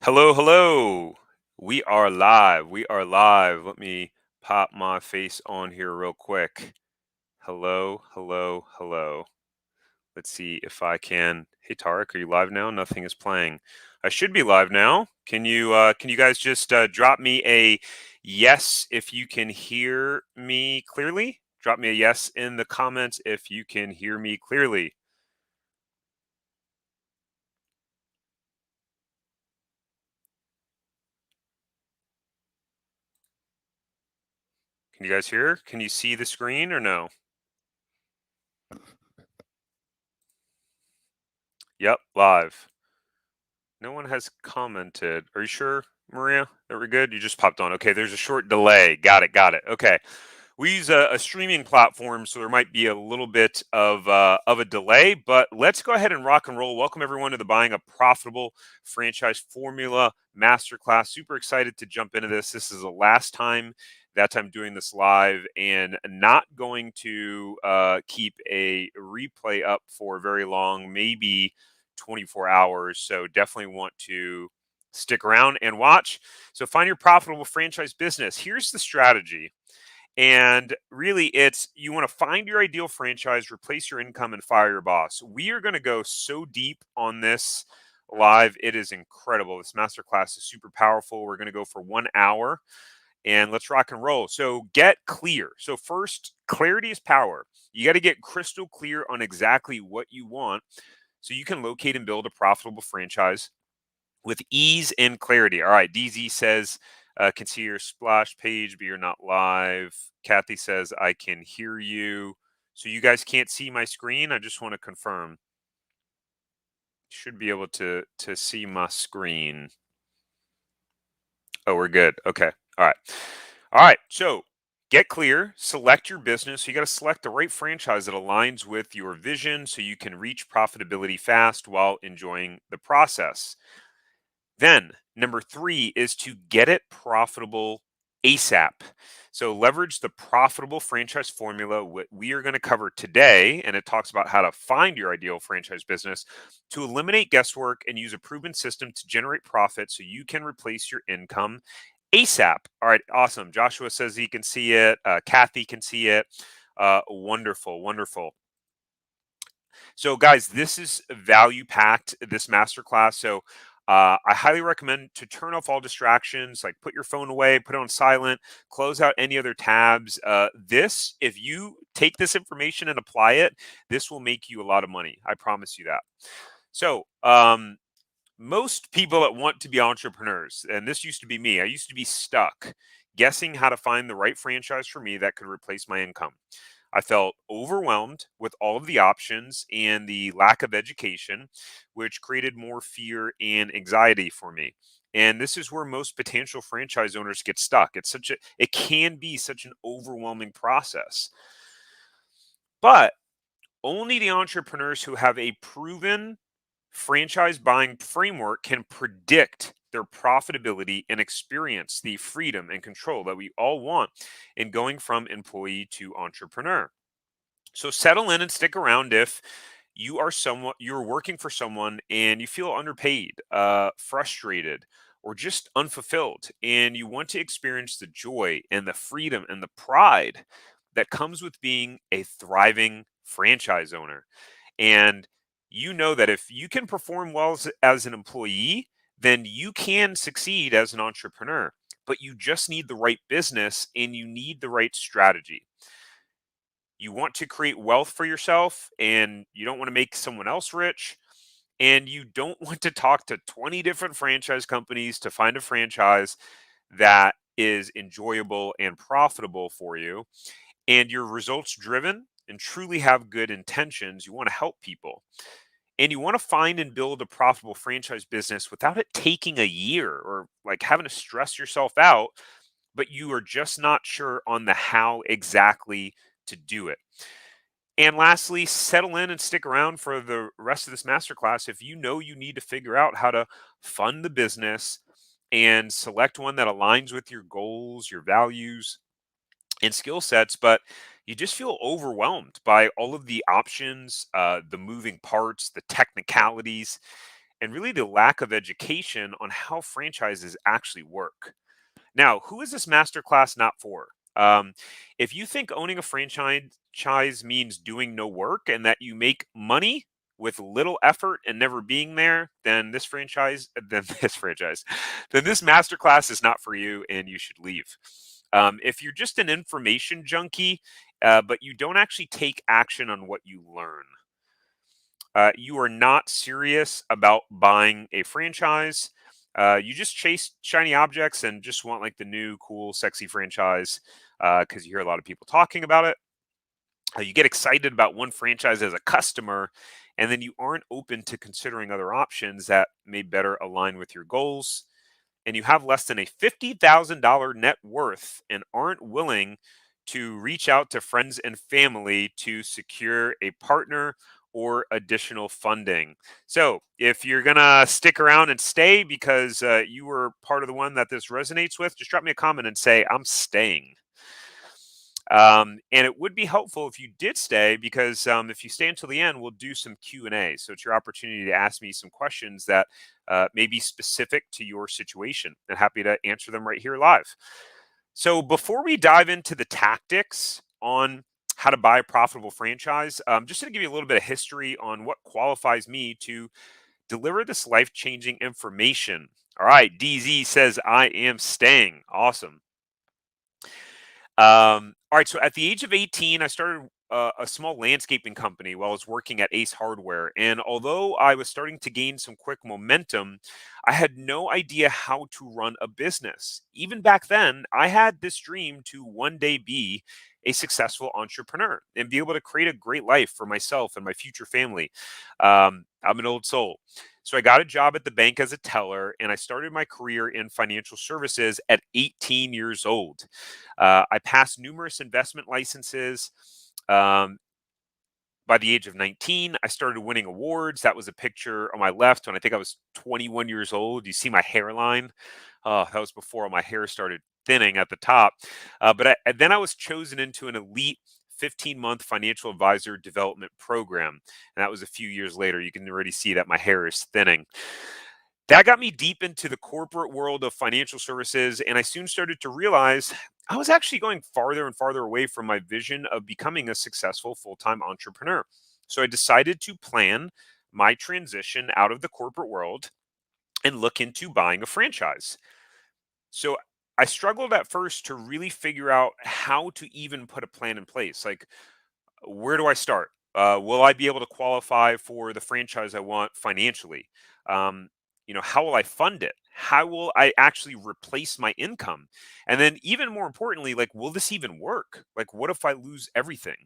Hello, hello. We are live. We are live. Let me pop my face on here real quick. Hello, hello, hello. Let's see if I can. Hey, Tarek, are you live now? Nothing is playing. I should be live now. Can you guys just drop me a yes if you can hear me clearly? Drop me a yes in the comments if you can hear me clearly. Can you guys hear? Can you see the screen or no? Yep, live. No one has commented. Are you sure, Maria, that we're good? You just popped on. Okay, there's a short delay. Got it. Got it. Okay. We use a streaming platform, so there might be a little bit of a delay, but let's go ahead and rock and roll. Welcome everyone to the Buying a Profitable Franchise Formula Masterclass. Super excited to jump into this. This is the last time that I'm doing this live, and not going to keep a replay up for very long, maybe 24 hours. So definitely want to stick around and watch. So find your profitable franchise business. Here's the strategy. And really, it's you want to find your ideal franchise, replace your income, and fire your boss. We are going to go so deep on this live. It is incredible. This masterclass is super powerful. We're going to go for 1 hour and let's rock and roll. So, get clear. So, first, clarity is power. You got to get crystal clear on exactly what you want so you can locate and build a profitable franchise with ease and clarity. All right, DZ says, can see your splash page, but you're not live. Kathy says, I can hear you. So you guys can't see my screen. I just want to confirm. Should be able to see my screen. Oh, we're good. Okay. All right. All right. So get clear, select your business. So you got to select the right franchise that aligns with your vision so you can reach profitability fast while enjoying the process. Then, number three is to get it profitable ASAP. So, leverage the profitable franchise formula, what we are going to cover today. And it talks about how to find your ideal franchise business to eliminate guesswork and use a proven system to generate profit so you can replace your income ASAP. All right, awesome. Joshua says he can see it. Kathy can see it. Wonderful, wonderful. So, guys, this is value packed, this masterclass. So, I highly recommend to turn off all distractions, like put your phone away, put it on silent, close out any other tabs. If you take this information and apply it, this will make you a lot of money. I promise you that. So, most people that want to be entrepreneurs, and this used to be me, I used to be stuck guessing how to find the right franchise for me that could replace my income. I felt overwhelmed with all of the options and the lack of education, which created more fear and anxiety for me. And this is where most potential franchise owners get stuck. It can be such an overwhelming process. But only the entrepreneurs who have a proven franchise buying framework can predict their profitability and experience the freedom and control that we all want in going from employee to entrepreneur. So settle in and stick around if you're working for someone and you feel underpaid, frustrated, or just unfulfilled, and you want to experience the joy and the freedom and the pride that comes with being a thriving franchise owner. And you know that if you can perform well as an employee, then you can succeed as an entrepreneur. But you just need the right business and you need the right strategy. You want to create wealth for yourself and you don't want to make someone else rich. And you don't want to talk to 20 different franchise companies to find a franchise that is enjoyable and profitable for you. And you're results driven and truly have good intentions. You want to help people and you want to find and build a profitable franchise business without it taking a year or like having to stress yourself out, but you are just not sure on the how exactly to do it. And lastly, settle in and stick around for the rest of this masterclass if you know you need to figure out how to fund the business and select one that aligns with your goals, your values, and skill sets, but you just feel overwhelmed by all of the options, the moving parts, the technicalities. and really the lack of education on how franchises actually work. Now, who is this masterclass not for? Um, if you think owning a franchise means doing no work and that you make money with little effort and never being there, then this franchise, then this masterclass is not for you and you should leave. If you're just an information junkie, but you don't actually take action on what you learn, you are not serious about buying a franchise. You just chase shiny objects and just want like the new, cool, sexy franchise because you hear a lot of people talking about it. You get excited about one franchise as a customer, and then you aren't open to considering other options that may better align with your goals. And you have less than a $50,000 net worth and aren't willing to reach out to friends and family to secure a partner or additional funding. So, if you're going to stick around and stay because you were part of the one that this resonates with, just drop me a comment and say, I'm staying. And it would be helpful if you did stay because if you stay until the end, we'll do some Q&A. So it's your opportunity to ask me some questions that may be specific to your situation, and happy to answer them right here live. So before we dive into the tactics on how to buy a profitable franchise, just to give you a little bit of history on what qualifies me to deliver this life-changing information. All right, DZ says I am staying. Awesome. All right. So at the age of 18, I started a small landscaping company while I was working at Ace Hardware. And although I was starting to gain some quick momentum, I had no idea how to run a business. Even back then, I had this dream to one day be a successful entrepreneur and be able to create a great life for myself and my future family. I'm an old soul. So I got a job at the bank as a teller, and I started my career in financial services at 18 years old. I passed numerous investment licenses. Um, by the age of 19, I started winning awards. That was a picture on my left when I think I was 21 years old. You see my hairline? Oh, that was before all my hair started thinning at the top. And then I was chosen into an elite 15-month financial advisor development program. And that was a few years later. You can already see that my hair is thinning. That got me deep into the corporate world of financial services, and I soon started to realize I was actually going farther and farther away from my vision of becoming a successful full time entrepreneur. So I decided to plan my transition out of the corporate world and look into buying a franchise. So I struggled at first to really figure out how to even put a plan in place. Like, where do I start? Will I be able to qualify for the franchise I want financially? Um, how will I fund it? How will I actually replace my income? And then, even more importantly, like, will this even work? Like, what if I lose everything?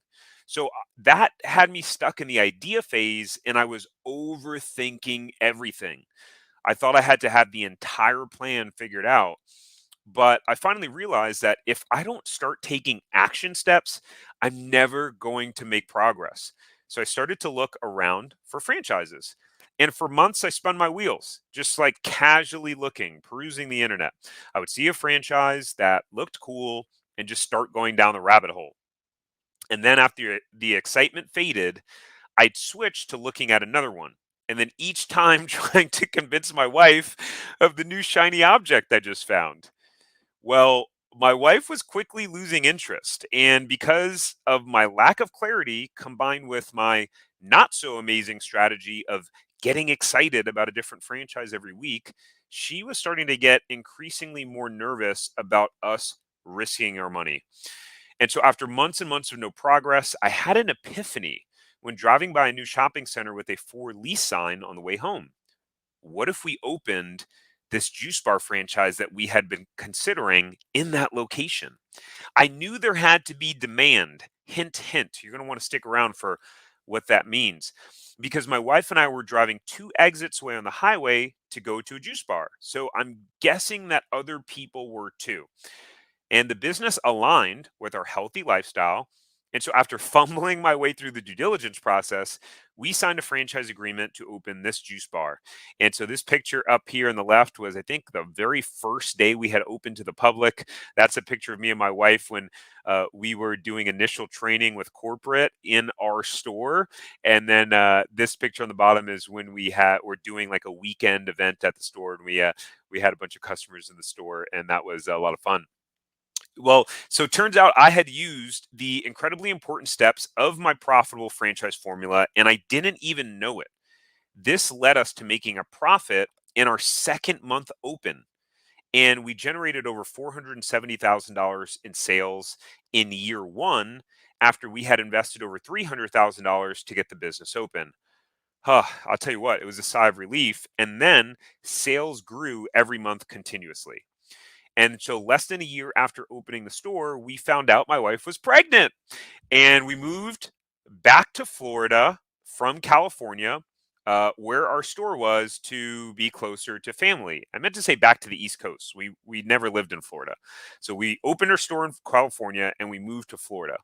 So that had me stuck in the idea phase, and I was overthinking everything. I thought I had to have the entire plan figured out. But I finally realized that if I don't start taking action steps, I'm never going to make progress. So I started to look around for franchises. And for months, I spun my wheels, just like casually looking, perusing the internet. I would see a franchise that looked cool and just start going down the rabbit hole. And then after the excitement faded, I'd switch to looking at another one. And then each time trying to convince my wife of the new shiny object I just found. Well, my wife was quickly losing interest. And because of my lack of clarity combined with my not so amazing strategy of getting excited about a different franchise every week, she was starting to get increasingly more nervous about us risking our money. And so, after months and months of no progress, I had an epiphany when driving by a new shopping center with a for lease sign on the way home. What if we opened this juice bar franchise that we had been considering in that location? I knew there had to be demand. Hint, hint. You're going to want to stick around for what that means. Because my wife and I were driving two exits away on the highway to go to a juice bar. So I'm guessing that other people were too. And the business aligned with our healthy lifestyle And so after fumbling my way through the due diligence process, we signed a franchise agreement to open this juice bar. And so this picture up here on the left was, I think, the very first day we had opened to the public. That's a picture of me and my wife when we were doing initial training with corporate in our store. And then this picture on the bottom is when we're doing like a weekend event at the store, and we had a bunch of customers in the store, and that was a lot of fun. Well, so it turns out I had used the incredibly important steps of my profitable franchise formula, and I didn't even know it. This led us to making a profit in our second month open, and we generated over $470,000 in sales in year one after we had invested over $300,000 to get the business open. Huh, I'll tell you what, it was a sigh of relief. And then sales grew every month continuously. And so, less than a year after opening the store, we found out my wife was pregnant. And we moved back to Florida from California, where our store was, to be closer to family. I meant to say back to the East Coast. We never lived in Florida. So, we opened our store in California and we moved to Florida.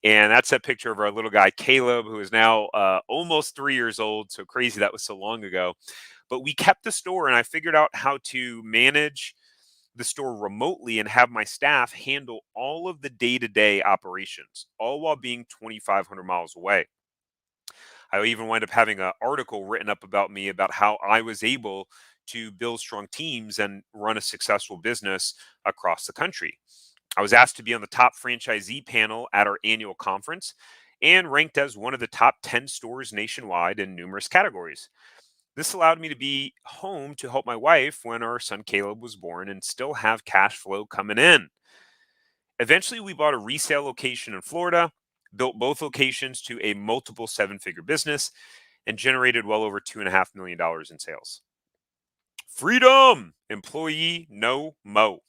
And that's a picture of our little guy, Caleb, who is now almost 3 years old. So crazy that was so long ago. But we kept the store, and I figured out how to manage the store remotely and have my staff handle all of the day-to-day operations, all while being 2,500 miles away. I even wind up having an article written up about me about how I was able to build strong teams and run a successful business across the country. I was asked to be on the top franchisee panel at our annual conference and ranked as one of the top 10 stores nationwide in numerous categories. This allowed me to be home to help my wife when our son Caleb was born and still have cash flow coming in. Eventually, we bought a resale location in Florida, built both locations to a multiple seven-figure business, and generated well over $2.5 million in sales. Freedom! Employee no mo.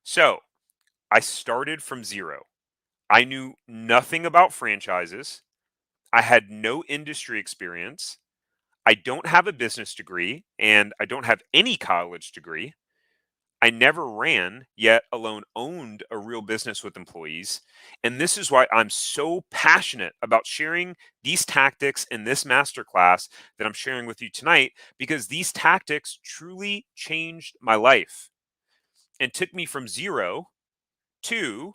So I started from zero. I knew nothing about franchises. I had no industry experience. I don't have a business degree, and I don't have any college degree. I never ran, yet alone owned a real business with employees. And this is why I'm so passionate about sharing these tactics in this masterclass that I'm sharing with you tonight, because these tactics truly changed my life and took me from zero to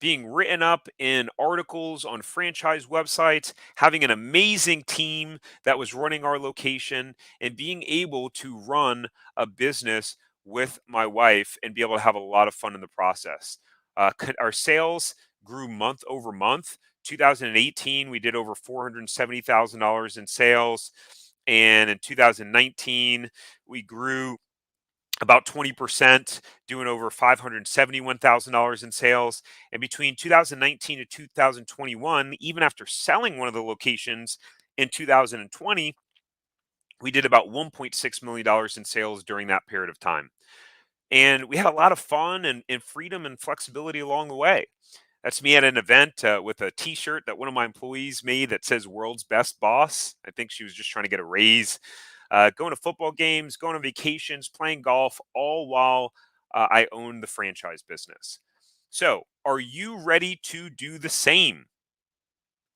being written up in articles on franchise websites, having an amazing team that was running our location, and being able to run a business with my wife and be able to have a lot of fun in the process. Our sales grew month over month. 2018, we did over $470,000 in sales. And in 2019, we grew about 20%, doing over $571,000 in sales. And between 2019 to 2021, even after selling one of the locations in 2020, we did about $1.6 million in sales during that period of time. And we had a lot of fun and freedom and flexibility along the way. That's me at an event with a T-shirt that one of my employees made that says "World's Best Boss." I think she was just trying to get a raise. Going to football games, going on vacations, playing golf, all while I own the franchise business. So, are you ready to do the same?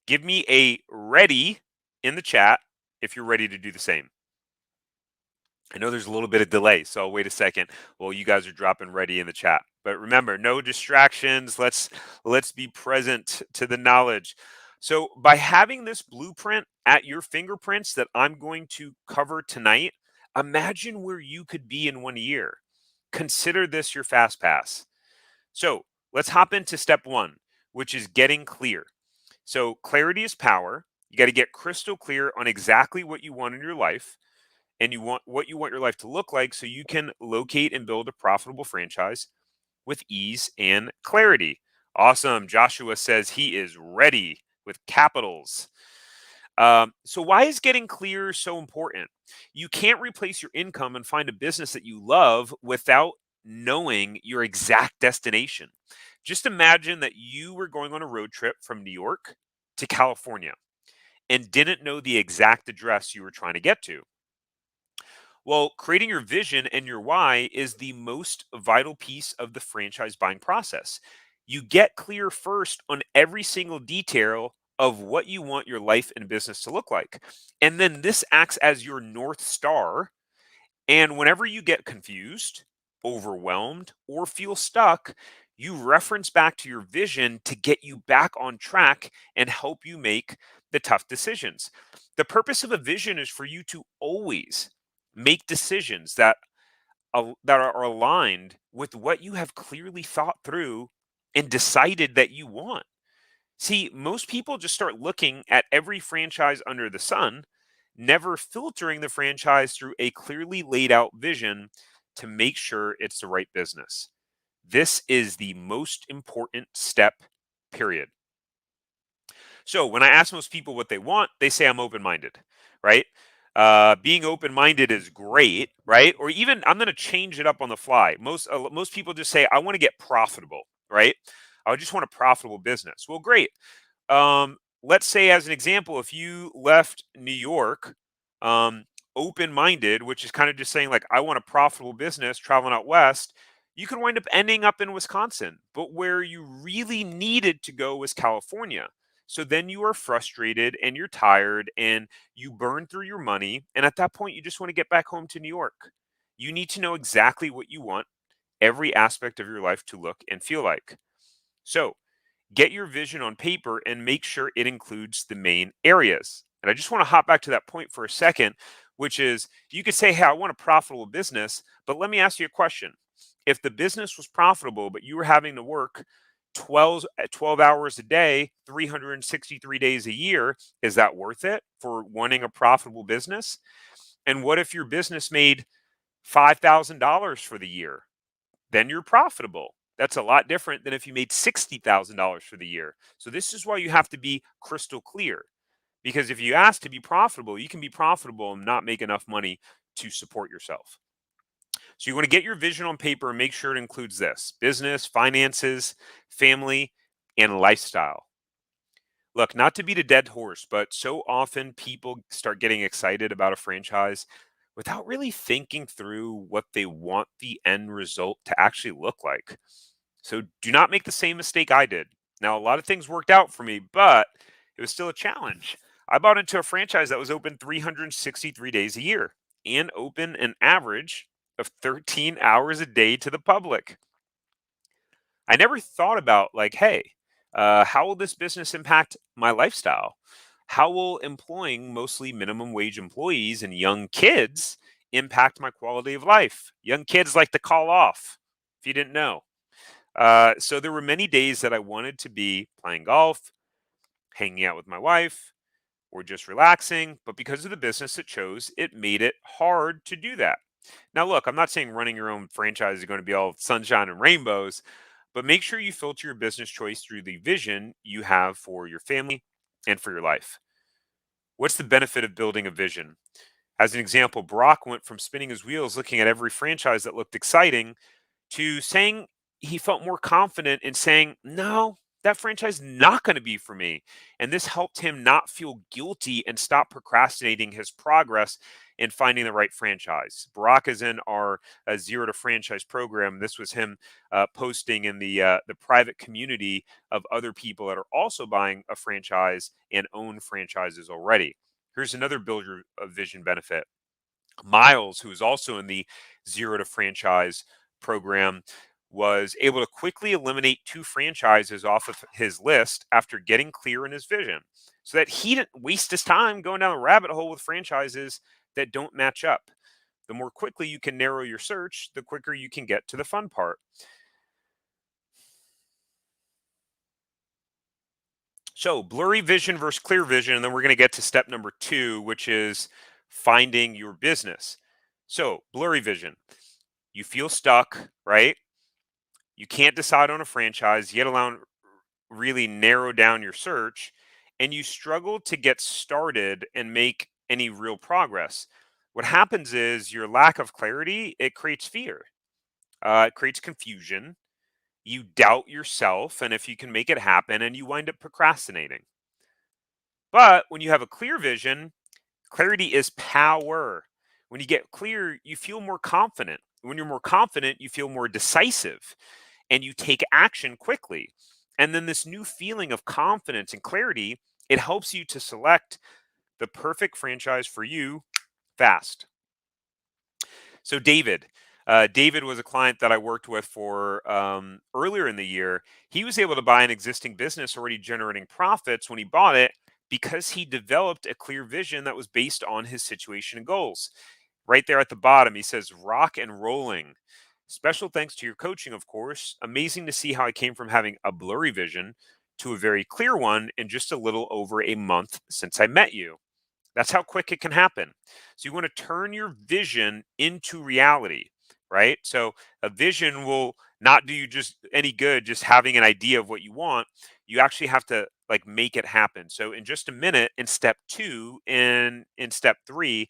Give me a ready in the chat if you're ready to do the same. I know there's a little bit of delay, so I'll wait a second while you guys are dropping ready in the chat. But remember, no distractions. Let's be present to the knowledge. So by having this blueprint at your fingerprints that I'm going to cover tonight, imagine where you could be in 1 year. Consider this your fast pass. So let's hop into step one, which is getting clear. So clarity is power. You got to get crystal clear on exactly what you want in your life, and you want what you want your life to look like, so you can locate and build a profitable franchise with ease and clarity. Awesome. Joshua says he is ready with capitals. So why is getting clear so important? You can't replace your income and find a business that you love without knowing your exact destination. Just imagine that you were going on a road trip from New York to California and didn't know the exact address you were trying to get to. Well, creating your vision and your why is the most vital piece of the franchise buying process. You get clear first on every single detail of what you want your life and business to look like. And then this acts as your North Star. And whenever you get confused, overwhelmed, or feel stuck, you reference back to your vision to get you back on track and help you make the tough decisions. The purpose of a vision is for you to always make decisions that are aligned with what you have clearly thought through and decided that you want. See, most people just start looking at every franchise under the sun, never filtering the franchise through a clearly laid out vision to make sure it's the right business. This is the most important step, period. So when I ask most people what they want, they say I'm open minded, right? Being open minded is great, right? Or even I'm going to change it up on the fly. Most people just say I want to get profitable, right? I just want a profitable business. Well, great. Let's say, as an example, if you left New York um, open minded, which is kind of just saying, like, I want a profitable business traveling out west, you could wind up ending up in Wisconsin. But where you really needed to go was California. So then you are frustrated and you're tired and you burn through your money. And at that point, you just want to get back home to New York. You need to know exactly what you want every aspect of your life to look and feel like. So, get your vision on paper and make sure it includes the main areas. And I just want to hop back to that point for a second, which is you could say, hey, I want a profitable business, but let me ask you a question. If the business was profitable, but you were having to work 12 hours a day, 363 days a year, is that worth it for wanting a profitable business? And what if your business made $5,000 for the year? Then you're profitable. That's a lot different than if you made $60,000 for the year. So this is why you have to be crystal clear. Because if you ask to be profitable, you can be profitable and not make enough money to support yourself. So you want to get your vision on paper and make sure it includes this: business, finances, family, and lifestyle. Look, not to beat a dead horse, but so often people start getting excited about a franchise without really thinking through what they want the end result to actually look like. So do not make the same mistake I did. Now, a lot of things worked out for me, but it was still a challenge. I bought into a franchise that was open 363 days a year and open an average of 13 hours a day to the public. I never thought about, like, hey, how will this business impact my lifestyle? How will employing mostly minimum wage employees and young kids impact my quality of life? Young kids like to call off, if you didn't know. So there were many days that I wanted to be playing golf, hanging out with my wife, or just relaxing. But because of the business it chose, it made it hard to do that. Now, look, I'm not saying running your own franchise is going to be all sunshine and rainbows, but make sure you filter your business choice through the vision you have for your family and for your life. What's the benefit of building a vision? As an example, Brock went from spinning his wheels looking at every franchise that looked exciting to saying he felt more confident in saying, no, that franchise is not going to be for me. And this helped him not feel guilty and stop procrastinating his progress in finding the right franchise. Barack is in our zero to franchise program. This was him posting in the private community of other people that are also buying a franchise and own franchises already. Here's another build your vision benefit. Miles, who is also in the zero to franchise program, was able to quickly eliminate two franchises off of his list after getting clear in his vision so that he didn't waste his time going down a rabbit hole with franchises that don't match up. The more quickly you can narrow your search, the quicker you can get to the fun part. So, blurry vision versus clear vision. And then we're going to get to step number two, which is finding your business. So, blurry vision. You feel stuck, right? You can't decide on a franchise, yet alone really narrow down your search, and you struggle to get started and make any real progress. What happens is your lack of clarity, it creates fear. It creates confusion. You doubt yourself and if you can make it happen, and you wind up procrastinating. But when you have a clear vision, clarity is power. When you get clear, you feel more confident. When you're more confident, you feel more decisive. and you take action quickly. And then this new feeling of confidence and clarity, it helps you to select the perfect franchise for you fast. So David was a client that I worked with for earlier in the year. He was able to buy an existing business already generating profits when he bought it because he developed a clear vision that was based on his situation and goals. Right there at the bottom, he says, "Rock and rolling. Special thanks to your coaching, of course. Amazing to see how I came from having a blurry vision to a very clear one in just a little over a month since I met you." That's how quick it can happen. So you want to turn your vision into reality, right? So a vision will not do you just any good just having an idea of what you want. You actually have to like make it happen. So in just a minute, in step 2 and in step 3,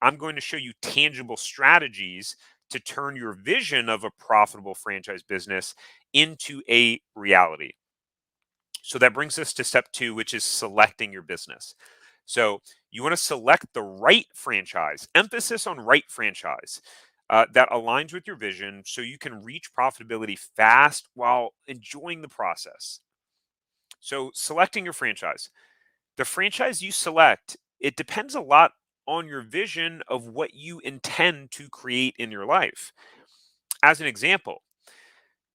I'm going to show you tangible strategies to turn your vision of a profitable franchise business into a reality. So that brings us to step 2, which is selecting your business. So you want to select the right franchise, emphasis on right franchise that aligns with your vision so you can reach profitability fast while enjoying the process. So selecting your franchise. The franchise you select, it depends a lot on your vision of what you intend to create in your life. As an example,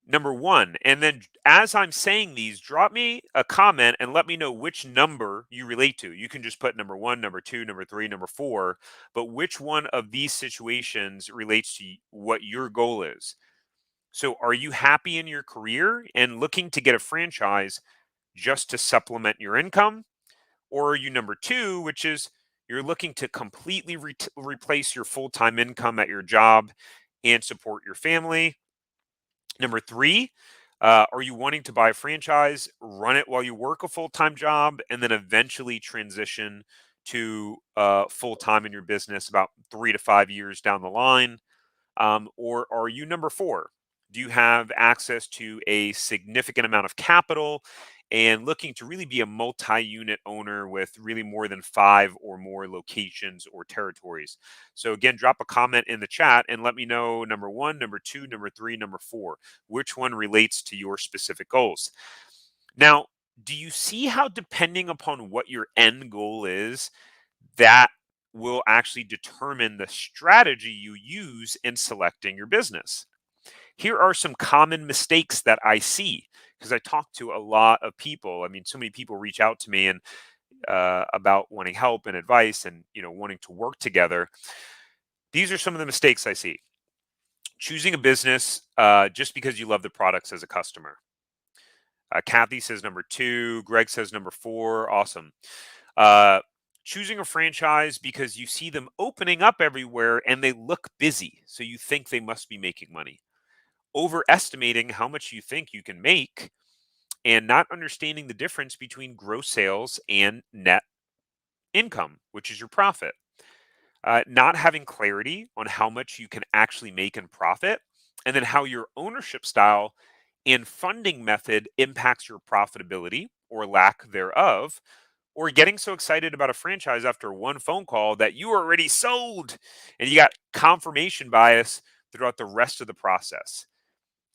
number one, and then as I'm saying these, drop me a comment and let me know which number you relate to. You can just put number one, number two, number three, number four, but which one of these situations relates to what your goal is. So, are you happy in your career and looking to get a franchise just to supplement your income? Or are you number two, which is you're looking to completely replace your full time income at your job and support your family? Number three, are you wanting to buy a franchise, run it while you work a full time job, and then eventually transition to full time in your business about 3 to 5 years down the line? Or are you number four? Do you have access to a significant amount of capital and looking to really be a multi unit owner with really more than five or more locations or territories? So, again, drop a comment in the chat and let me know number one, number two, number three, number four, which one relates to your specific goals. Now, do you see how, depending upon what your end goal is, that will actually determine the strategy you use in selecting your business? Here are some common mistakes that I see because I talk to a lot of people. I mean, so many people reach out to me and about wanting help and advice and wanting to work together. These are some of the mistakes I see. Choosing a business just because you love the products as a customer. Kathy says number two. Greg says number four. Awesome. Uh, Choosing a franchise because you see them opening up everywhere and they look busy, so you think they must be making money. Overestimating how much you think you can make and not understanding the difference between gross sales and net income, which is your profit. Not having clarity on how much you can actually make in profit, and then how your ownership style and funding method impacts your profitability or lack thereof, or getting so excited about a franchise after one phone call that you are already sold and you got confirmation bias throughout the rest of the process.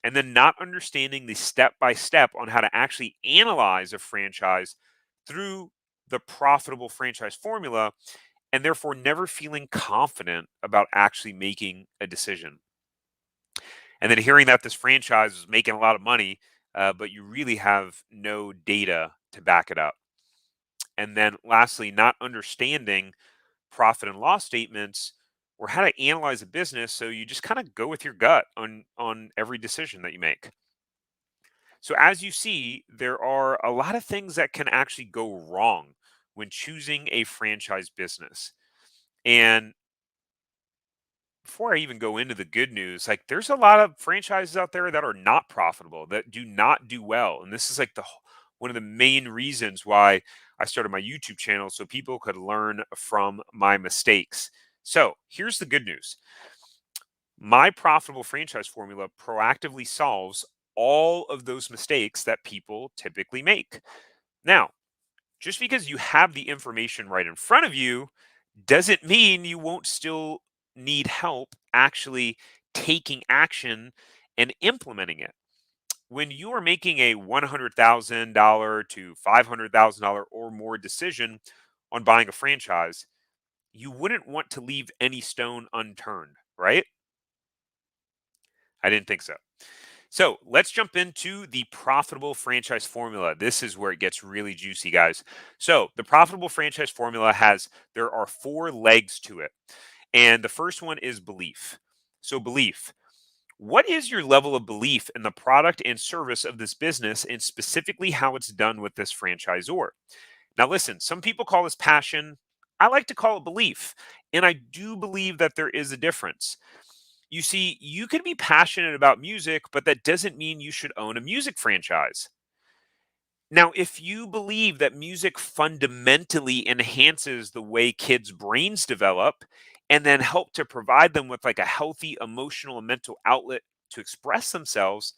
And then not understanding the step by step on how to actually analyze a franchise through the profitable franchise formula, and therefore never feeling confident about actually making a decision. And then hearing that this franchise is making a lot of money, but you really have no data to back it up. And then lastly, not understanding profit and loss statements or how to analyze a business, so you just kind of go with your gut on every decision that you make. So as you see, there are a lot of things that can actually go wrong when choosing a franchise business. And before I even go into the good news, like there's a lot of franchises out there that are not profitable, that do not do well. And this is like one of the main reasons why I started my YouTube channel, so people could learn from my mistakes. So here's the good news. My profitable franchise formula proactively solves all of those mistakes that people typically make. Now, just because you have the information right in front of you doesn't mean you won't still need help actually taking action and implementing it. when you are making a $100,000 to $500,000 or more decision on buying a franchise, you wouldn't want to leave any stone unturned, right? I didn't think so. So let's jump into the profitable franchise formula. This is where it gets really juicy, guys. So the profitable franchise formula there are four legs to it. And the first one is belief. So, belief. What is your level of belief in the product and service of this business and specifically how it's done with this franchisor? Now, listen, some people call this passion. I like to call it belief. And I do believe that there is a difference. You see, you can be passionate about music, but that doesn't mean you should own a music franchise. Now, if you believe that music fundamentally enhances the way kids' brains develop and then help to provide them with like a healthy emotional and mental outlet to express themselves,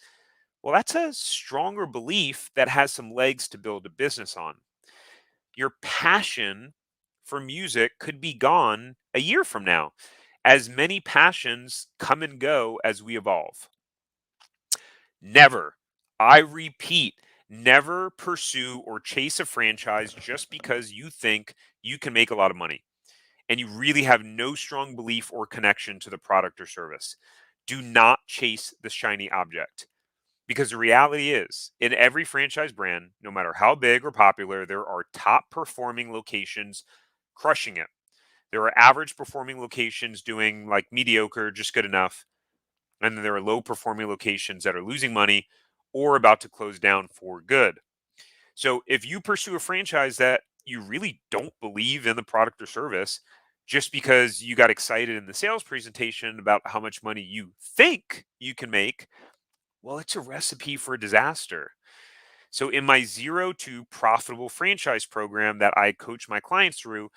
well, that's a stronger belief that has some legs to build a business on. Your passion for music could be gone a year from now, as many passions come and go as we evolve. Never, I repeat, never pursue or chase a franchise just because you think you can make a lot of money and you really have no strong belief or connection to the product or service. Do not chase the shiny object because the reality is, in every franchise brand, no matter how big or popular, there are top performing locations crushing it. There are average performing locations doing like mediocre, just good enough, and then there are low performing locations that are losing money or about to close down for good. So if you pursue a franchise that you really don't believe in the product or service, just because you got excited in the sales presentation about how much money you think you can make, well, it's a recipe for disaster. So, in my zero to profitable franchise program that I coach my clients through,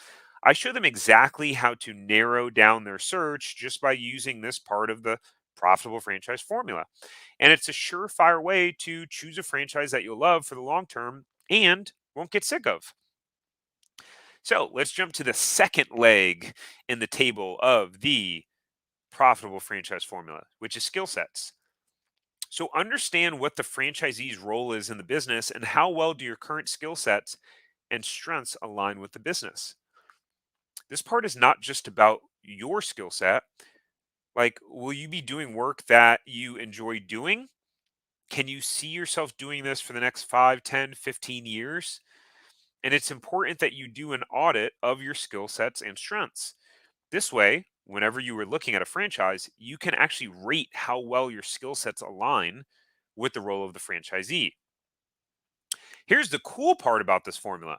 I show them exactly how to narrow down their search just by using this part of the profitable franchise formula. And it's a surefire way to choose a franchise that you'll love for the long term and won't get sick of. So, let's jump to the second leg in the table of the profitable franchise formula, which is skill sets. So understand what the franchisee's role is in the business and how well do your current skill sets and strengths align with the business. This part is not just about your skill set. Like, will you be doing work that you enjoy doing? Can you see yourself doing this for the next 5, 10, 15 years? And it's important that you do an audit of your skill sets and strengths. This way, whenever you are looking at a franchise, you can actually rate how well your skill sets align with the role of the franchisee. Here's the cool part about this formula.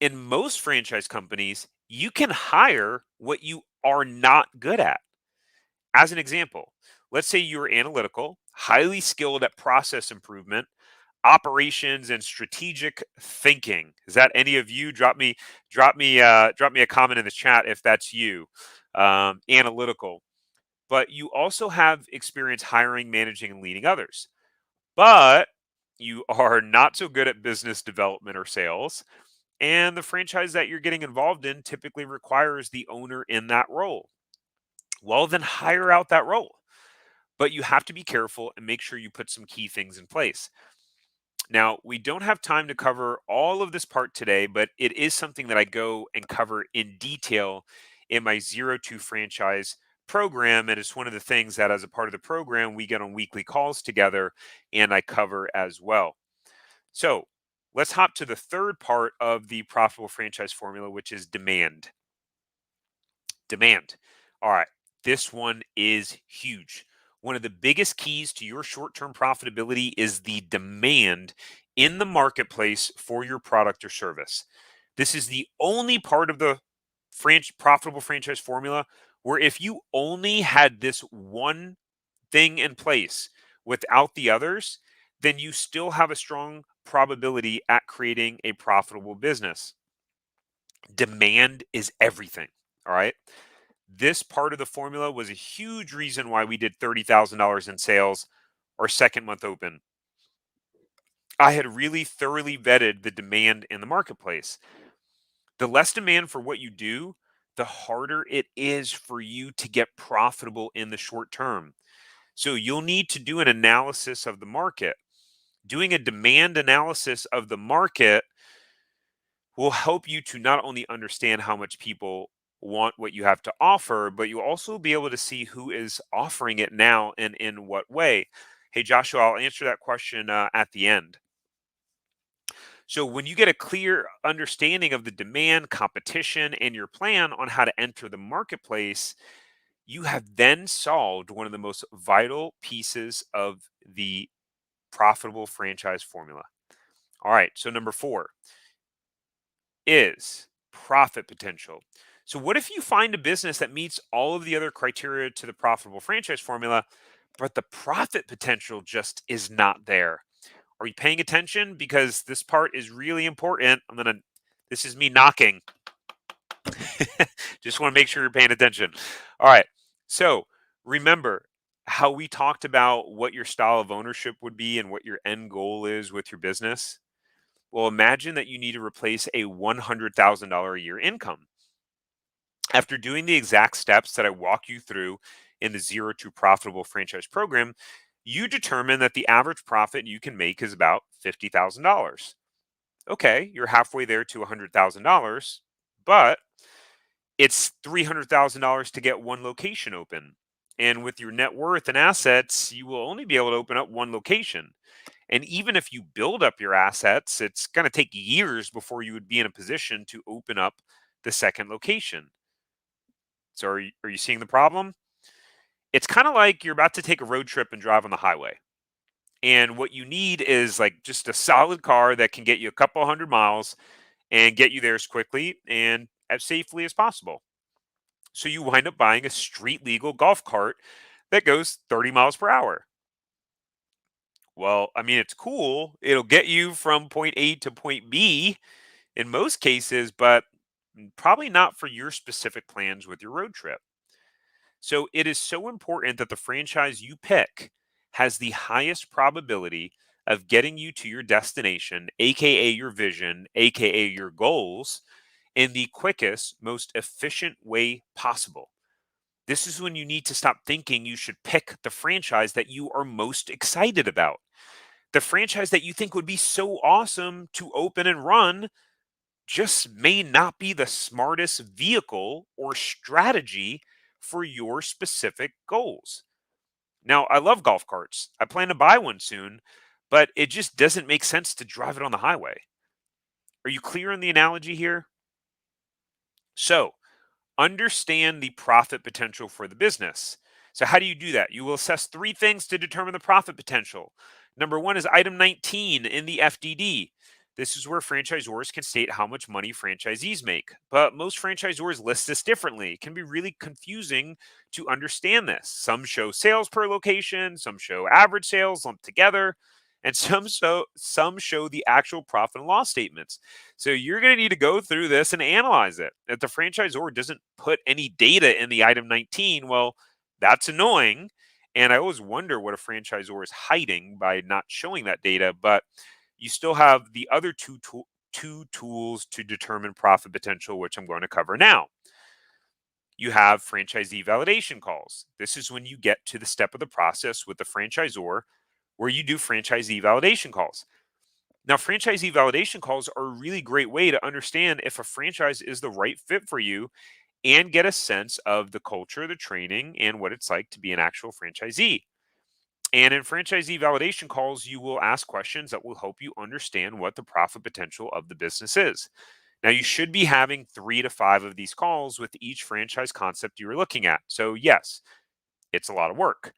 In most franchise companies, you can hire what you are not good at. As an example, let's say you're analytical, highly skilled at process improvement, operations, and strategic thinking. Is that any of you? Drop me a comment in the chat if that's you. Analytical, but you also have experience hiring, managing, and leading others. But you are not so good at business development or sales. And the franchise that you're getting involved in typically requires the owner in that role. Well, then hire out that role. But you have to be careful and make sure you put some key things in place. Now, we don't have time to cover all of this part today, but it is something that I go and cover in detail in my Zero to Franchise program. And it's one of the things that, as a part of the program, we get on weekly calls together and I cover as well. So let's hop to the third part of the profitable franchise formula, which is demand. Demand. All right. This one is huge. One of the biggest keys to your short term profitability is the demand in the marketplace for your product or service. This is the only part of the profitable franchise formula where if you only had this one thing in place without the others, then you still have a strong probability at creating a profitable business. Demand is everything. All right. This part of the formula was a huge reason why we did $30,000 in sales our second month open. I had really thoroughly vetted the demand in the marketplace. The less demand for what you do, the harder it is for you to get profitable in the short term. So you'll need to do an analysis of the market. Doing a demand analysis of the market will help you to not only understand how much people want what you have to offer, but you'll also be able to see who is offering it now and in what way. Hey, Joshua, I'll answer that question at the end. So, when you get a clear understanding of the demand, competition, and your plan on how to enter the marketplace, you have then solved one of the most vital pieces of the profitable franchise formula. All right, so number four is profit potential. So, what if you find a business that meets all of the other criteria to the profitable franchise formula, but the profit potential just is not there? Are you paying attention? Because this part is really important. This is me knocking. Just want to make sure you're paying attention. All right. So, remember how we talked about what your style of ownership would be and what your end goal is with your business? Well, imagine that you need to replace a $100,000 a year income. After doing the exact steps that I walk you through in the Zero to Profitable Franchise Program, you determine that the average profit you can make is about $50,000. Okay, you're halfway there to $100,000, but it's $300,000 to get one location open. And with your net worth and assets, you will only be able to open up one location. And even if you build up your assets, it's going to take years before you would be in a position to open up the second location. So are you seeing the problem? It's kind of like you're about to take a road trip and drive on the highway. And what you need is like just a solid car that can get you a couple hundred miles and get you there as quickly and as safely as possible. So you wind up buying a street legal golf cart that goes 30 miles per hour. Well, I mean, it's cool. It'll get you from point A to point B in most cases, but probably not for your specific plans with your road trip. So it is so important that the franchise you pick has the highest probability of getting you to your destination, AKA your vision, AKA your goals, in the quickest, most efficient way possible. This is when you need to stop thinking you should pick the franchise that you are most excited about. The franchise that you think would be so awesome to open and run just may not be the smartest vehicle or strategy for your specific goals. Now, I love golf carts. I plan to buy one soon, but it just doesn't make sense to drive it on the highway. Are you clear on the analogy here? So, understand the profit potential for the business. So, how do you do that? You will assess three things to determine the profit potential. Number one is item 19 in the FDD. This is where franchisors can state how much money franchisees make. But most franchisors list this differently. It can be really confusing to understand this. Some show sales per location, some show average sales lumped together, and some show the actual profit and loss statements. So you're going to need to go through this and analyze it. If the franchisor doesn't put any data in the item 19, well, that's annoying. And I always wonder what a franchisor is hiding by not showing that data. But you still have the other two tools to determine profit potential, which I'm going to cover now. You have franchisee validation calls. This is when you get to the step of the process with the franchisor where you do franchisee validation calls. Now, franchisee validation calls are a really great way to understand if a franchise is the right fit for you and get a sense of the culture, the training, and what it's like to be an actual franchisee. And in franchisee validation calls, you will ask questions that will help you understand what the profit potential of the business is. Now, you should be having 3 to 5 of these calls with each franchise concept you are looking at. So, yes, it's a lot of work.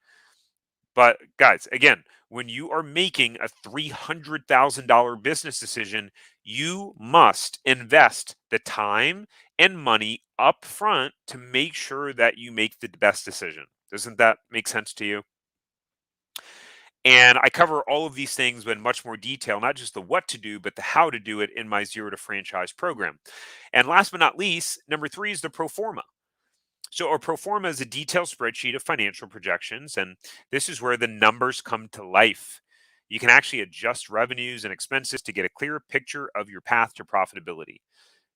But guys, again, when you are making a $300,000 business decision, you must invest the time and money up front to make sure that you make the best decision. Doesn't that make sense to you? And I cover all of these things in much more detail, not just the what to do, but the how to do it in my Zero to Franchise program. And last but not least, number three is the pro forma. So, a pro forma is a detailed spreadsheet of financial projections, and this is where the numbers come to life. You can actually adjust revenues and expenses to get a clearer picture of your path to profitability.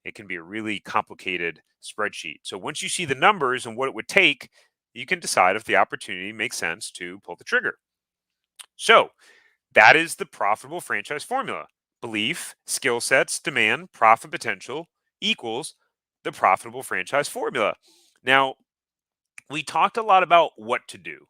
It can be a really complicated spreadsheet. So, once you see the numbers and what it would take, you can decide if the opportunity makes sense to pull the trigger. So, That is the profitable franchise formula. Belief, skill sets, demand, profit potential equals the profitable franchise formula. Now, we talked a lot about what to do.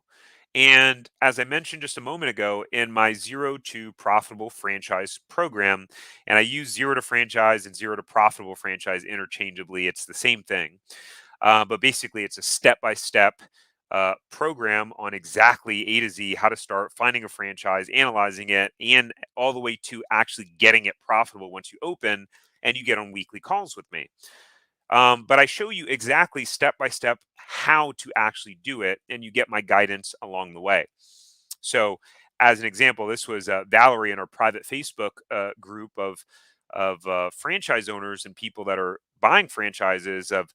And as I mentioned just a moment ago, in my zero to profitable franchise program, and I use zero to franchise and zero to profitable franchise interchangeably, it's the same thing. But basically, it's a step by step program on exactly A to Z how to start finding a franchise, analyzing it, and all the way to actually getting it profitable once you open and you get on weekly calls with me. But I show you exactly step by step how to actually do it, and you get my guidance along the way. So, as an example, this was Valerie in our private Facebook group of franchise owners and people that are buying franchises. Of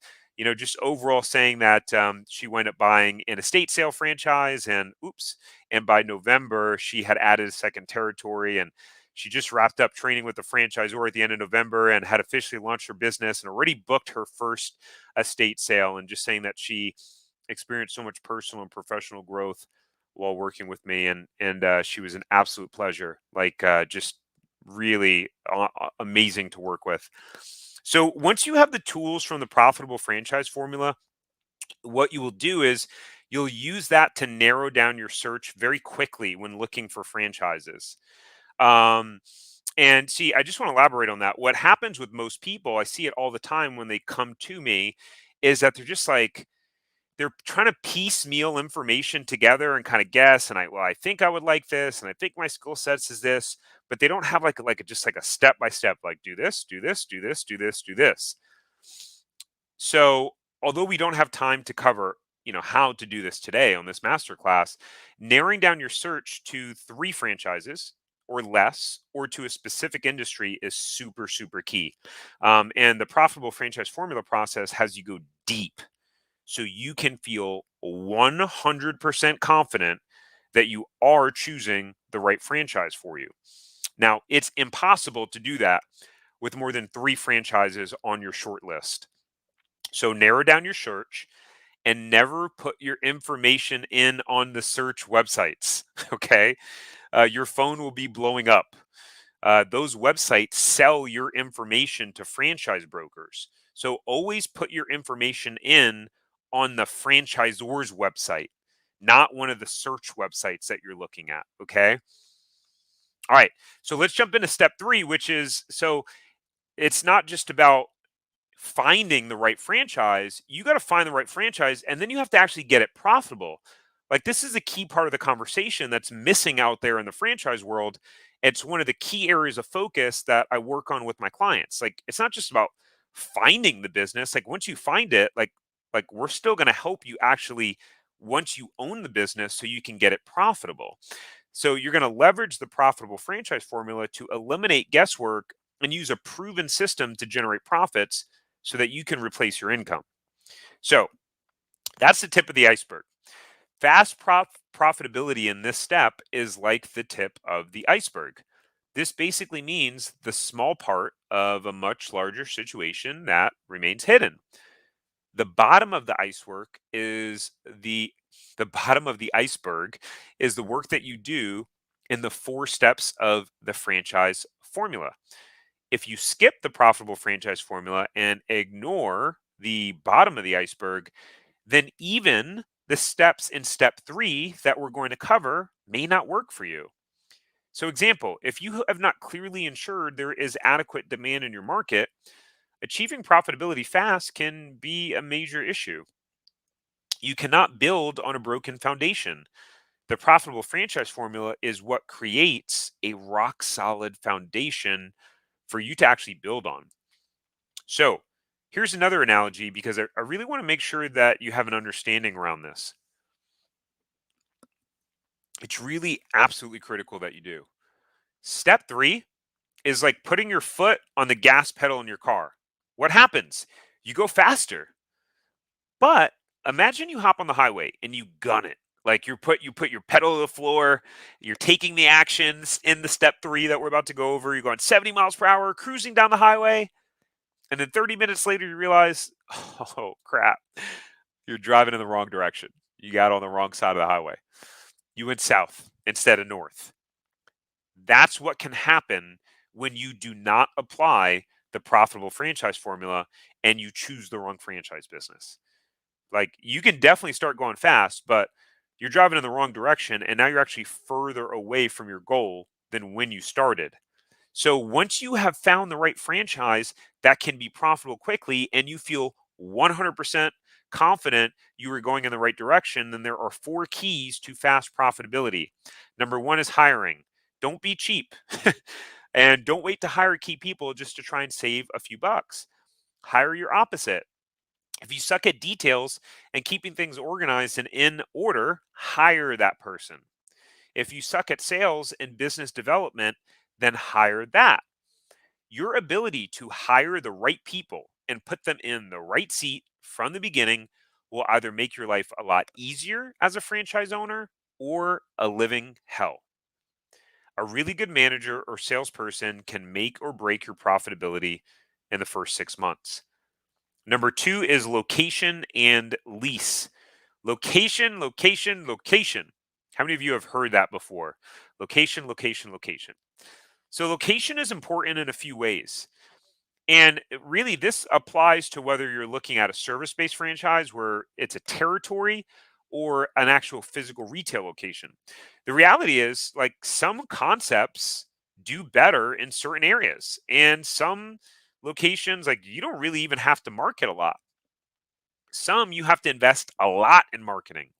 just overall saying that she wound up buying an estate sale franchise, and oops, and by November she had added a second territory, and she just wrapped up training with the franchisor at the end of November and had officially launched her business and already booked her first estate sale. And just saying that she experienced so much personal and professional growth while working with me, and she was an absolute pleasure. Like just really amazing to work with. So once you have the tools from the profitable franchise formula, what you will do is you'll use that to narrow down your search very quickly when looking for franchises. Um, and see, I just want to elaborate on that. What happens with most people, I see it all the time when they come to me, is that they're just like, they're trying to piecemeal information together and kind of guess. And I think I would like this, and I think my skill sets is this, but they don't have just like a step by step, like do this, do this, do this, do this, do this. So, although we don't have time to cover, how to do this today on this masterclass, narrowing down your search to 3 franchises or less or to a specific industry is super, super key. And the profitable franchise formula process has you go deep so you can feel 100% confident that you are choosing the right franchise for you. Now, it's impossible to do that with more than 3 franchises on your short list. So narrow down your search and never put your information in on the search websites. Okay. Your phone will be blowing up. Those websites sell your information to franchise brokers. So always put your information in on the franchisor's website, not one of the search websites that you're looking at. Okay. All right. So let's jump into step 3, which is so it's not just about finding the right franchise. You got to find the right franchise, and then you have to actually get it profitable. Like, this is a key part of the conversation that's missing out there in the franchise world. It's one of the key areas of focus that I work on with my clients. Like, it's not just about finding the business. Like, once you find it, like we're still going to help you actually once you own the business so you can get it profitable. So you're going to leverage the profitable franchise formula to eliminate guesswork and use a proven system to generate profits so that you can replace your income. So that's the tip of the iceberg. Fast profitability in this step is like the tip of the iceberg. This basically means the small part of a much larger situation that remains hidden. The bottom of the iceberg is the bottom of the iceberg is the work that you do in the 4 steps of the franchise formula. If you skip the profitable franchise formula and ignore the bottom of the iceberg, then even the steps in step 3 that we're going to cover may not work for you. So, example, if you have not clearly ensured there is adequate demand in your market, achieving profitability fast can be a major issue. You cannot build on a broken foundation. The profitable franchise formula is what creates a rock solid foundation for you to actually build on. So, here's another analogy because I really want to make sure that you have an understanding around this. It's really absolutely critical that you do. Step 3 is like putting your foot on the gas pedal in your car. What happens? You go faster. But imagine you hop on the highway and you gun it. Like you put your pedal to the floor, you're taking the actions in the step 3 that we're about to go over. You're going 70 miles per hour, cruising down the highway, and then 30 minutes later you realize, oh crap, you're driving in the wrong direction. You got on the wrong side of the highway. You went south instead of north. That's what can happen when you do not apply the profitable franchise formula and you choose the wrong franchise business. Like, you can definitely start going fast, but you're driving in the wrong direction and now you're actually further away from your goal than when you started. So once you have found the right franchise that can be profitable quickly and you feel 100% confident you are going in the right direction, then there are four keys to fast profitability. Number one is hiring. Don't be cheap. And don't wait to hire key people just to try and save a few bucks. Hire your opposite. If you suck at details and keeping things organized and in order, hire that person. If you suck at sales and business development, then hire that. Your ability to hire the right people and put them in the right seat from the beginning will either make your life a lot easier as a franchise owner or a living hell. A really good manager or salesperson can make or break your profitability in the first 6 months. Number two is location and lease. Location, location, location. How many of you have heard that before? Location, location, location. So, location is important in a few ways. And really, this applies to whether you're looking at a service based franchise where it's a territory or an actual physical retail location. The reality is, like, some concepts do better in certain areas, and some locations, like, you don't really even have to market a lot. Some you have to invest a lot in marketing.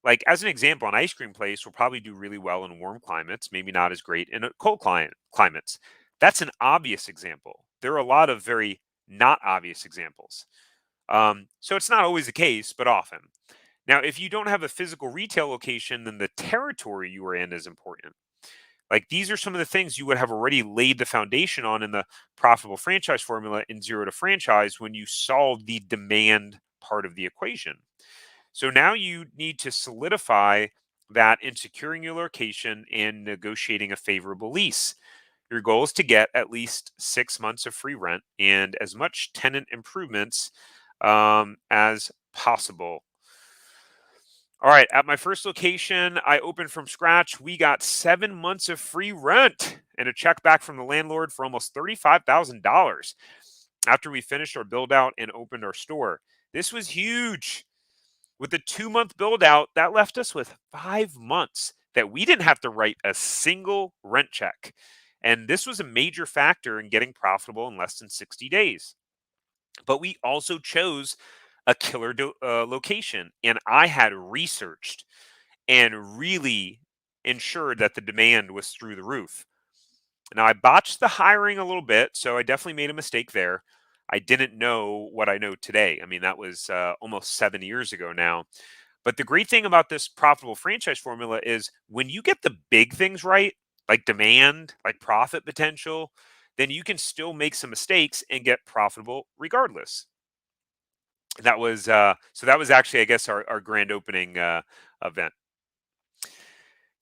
Like, as an example, an ice cream place will probably do really well in warm climates, maybe not as great in a cold climates. That's an obvious example. There are a lot of very not obvious examples. So it's not always the case, but often. Now, if you don't have a physical retail location, then the territory you are in is important. Like, these are some of the things you would have already laid the foundation on in the profitable franchise formula in zero to franchise when you solve the demand part of the equation. So now you need to solidify that in securing your location and negotiating a favorable lease. Your goal is to get at least 6 months of free rent and as much tenant improvements as possible. All right, at my first location, I opened from scratch. We got 7 months of free rent and a check back from the landlord for almost $35,000 after we finished our build out and opened our store. This was huge. With the 2 month build out, that left us with 5 months that we didn't have to write a single rent check. And this was a major factor in getting profitable in less than 60 days. But we also chose a killer location. And I had researched and really ensured that the demand was through the roof. Now, I botched the hiring a little bit, so I definitely made a mistake there. I didn't know what I know today. I mean, that was almost 7 years ago now. But the great thing about this profitable franchise formula is when you get the big things right, like demand, like profit potential, then you can still make some mistakes and get profitable regardless. That was so that was actually, I guess, our grand opening event.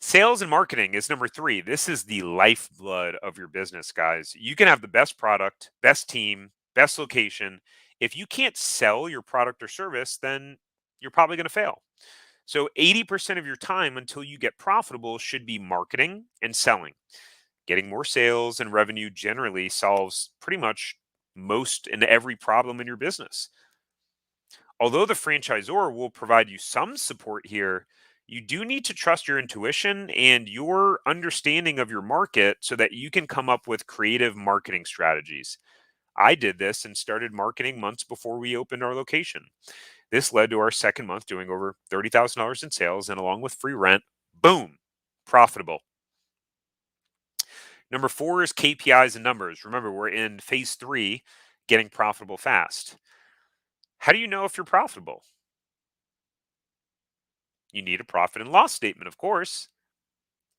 Sales and marketing is number three. This is the lifeblood of your business, guys. You can have the best product, best team, best location. If you can't sell your product or service, then you're probably going to fail. So 80% of your time until you get profitable should be marketing and selling. Getting more sales and revenue generally solves pretty much most and every problem in your business. Although the franchisor will provide you some support here, you do need to trust your intuition and your understanding of your market so that you can come up with creative marketing strategies. I did this and started marketing months before we opened our location. This led to our second month doing over $30,000 in sales, and along with free rent, boom, profitable. Number four is KPIs and numbers. Remember, we're in phase three, getting profitable fast. How do you know if you're profitable? You need a profit and loss statement, of course.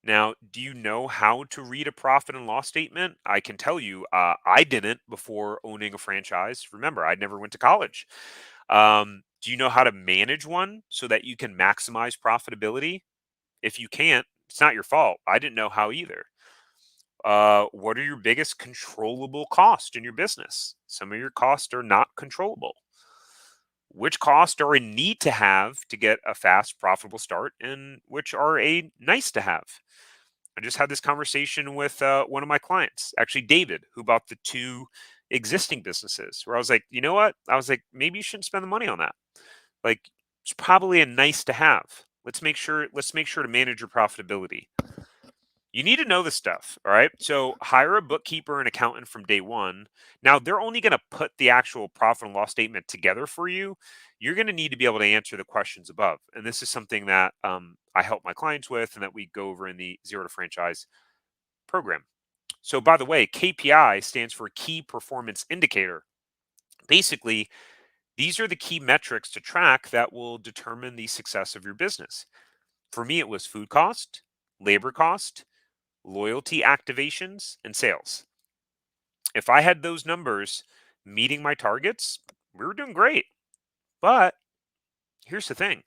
Now, do you know how to read a profit and loss statement? I can tell you, I didn't before owning a franchise. Remember, I never went to college. Do you know how to manage one so that you can maximize profitability? If you can't, it's not your fault. I didn't know how either. What are your biggest controllable costs in your business? Some of your costs are not controllable. Which costs are a need to have to get a fast, profitable start, and which are a nice to have? I just had this conversation with one of my clients, actually David, who bought the two existing businesses. Where I was like, you know what? I was like, maybe you shouldn't spend the money on that. Like, it's probably a nice to have. Let's make sure to manage your profitability. You need to know the stuff, all right? So hire a bookkeeper and accountant from day one. Now they're only going to put the actual profit and loss statement together for you. You're going to need to be able to answer the questions above, and this is something that I help my clients with, and that we go over in the Zero to Franchise program. So, by the way, KPI stands for Key Performance Indicator. Basically, these are the key metrics to track that will determine the success of your business. For me, it was food cost, labor cost, loyalty activations, and sales. If I had those numbers meeting my targets, we were doing great. But here's the thing,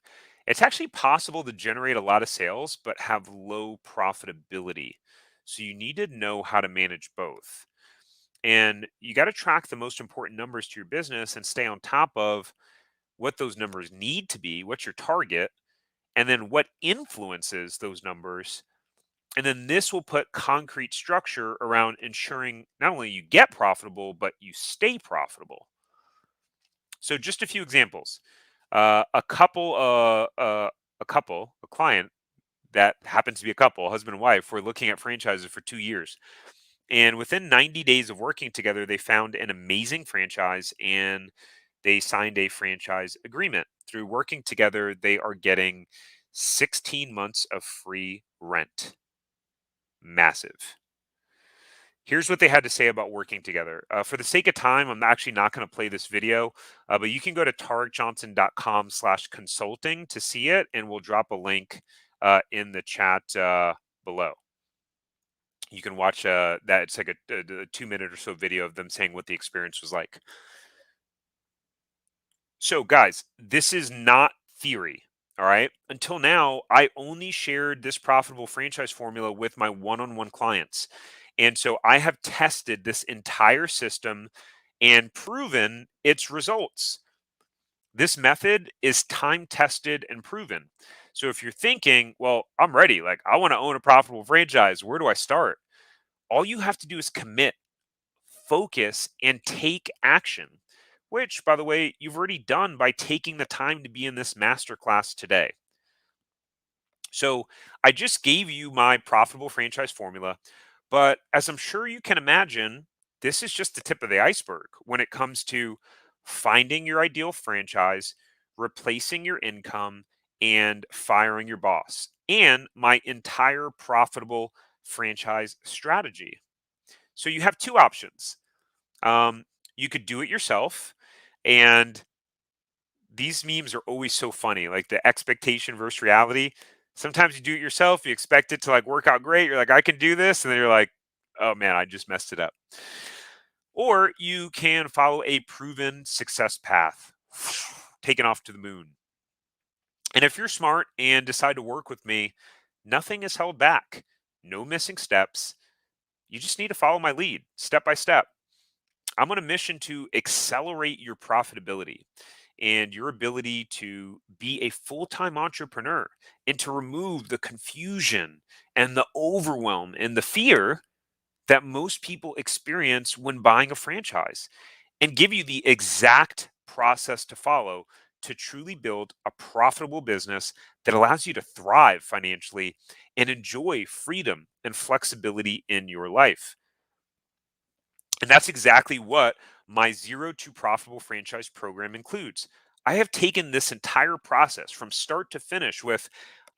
it's actually possible to generate a lot of sales but have low profitability. So you need to know how to manage both. And you got to track the most important numbers to your business and stay on top of what those numbers need to be, what's your target, and then what influences those numbers. And then this will put concrete structure around ensuring not only you get profitable, but you stay profitable. So just a few examples. A client that happens to be a couple, husband and wife, were looking at franchises for 2 years. And within 90 days of working together, they found an amazing franchise and they signed a franchise agreement. Through working together, they are getting 16 months of free rent. Massive. Here's what they had to say about working together. For the sake of time, I'm actually not going to play this video, but you can go to tarikjohnson.com/consulting to see it, and we'll drop a link in the chat below. You can watch that. It's like a 2 minute or so video of them saying what the experience was like. So, guys, this is not theory. All right. Until now, I only shared this profitable franchise formula with my one on one clients. And so I have tested this entire system and proven its results. This method is time tested and proven. So if you're thinking, well, I'm ready, like I want to own a profitable franchise, where do I start? All you have to do is commit, focus, and take action, which, by the way, you've already done by taking the time to be in this masterclass today. So I just gave you my profitable franchise formula, but as I'm sure you can imagine, this is just the tip of the iceberg when it comes to finding your ideal franchise, replacing your income, and firing your boss, and my entire profitable franchise strategy. So you have two options. Um, you could do it yourself, and these memes are always so funny, like the expectation versus reality. Sometimes you do it yourself, you expect it to like work out great. You're like, I can do this, and then you're like, oh man, I just messed it up. Or you can follow a proven success path, taken off to the moon. And if you're smart and decide to work with me, nothing is held back. No missing steps. You just need to follow my lead step by step. I'm on a mission to accelerate your profitability and your ability to be a full time entrepreneur and to remove the confusion and the overwhelm and the fear that most people experience when buying a franchise, and give you the exact process to follow to truly build a profitable business that allows you to thrive financially and enjoy freedom and flexibility in your life. And that's exactly what my Zero to Profitable Franchise program includes. I have taken this entire process from start to finish with